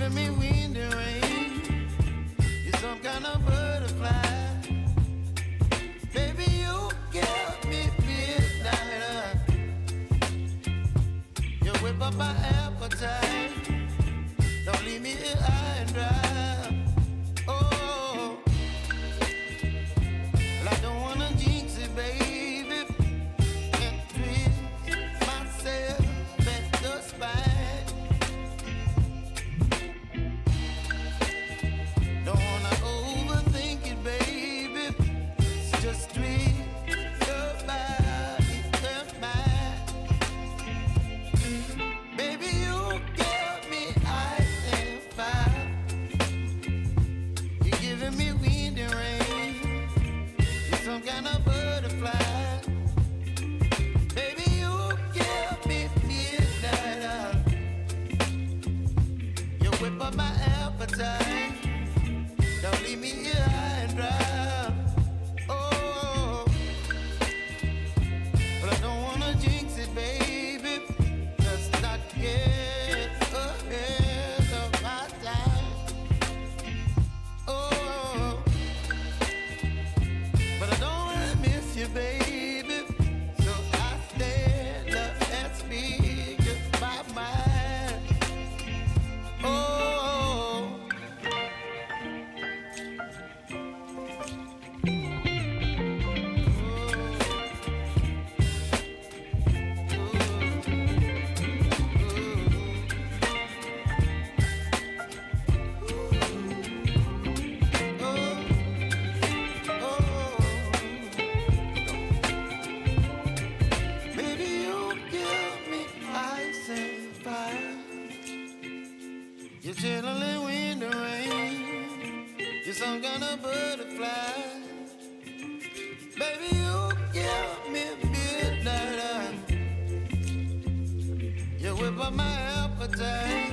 giving me wind and rain. You're some kind of butterfly. Baby, you give me midnight. You whip up my appetite. Don't leave me here high and dry. Oh, well, I don't wanna jinx it, baby. Can't twist myself at the spine. Don't wanna overthink it, baby. It's just twist your body and mine. Baby, you give me ice and fire. You're giving me wind and rain. You're some kind of butterfly. Baby, you give me midnight. You whip up my appetite. Don't leave me here high and dry. Oh, but I don't wanna jinx it, baby. Just not get ahead of my time. Oh, but I don't wanna miss you, baby. So I stand up and speak just my mind. Oh. Baby, you give me ice and fire. You're chilling wind and rain. You're some kind of butterfly. Baby, you give me midnight. You whip up my appetite.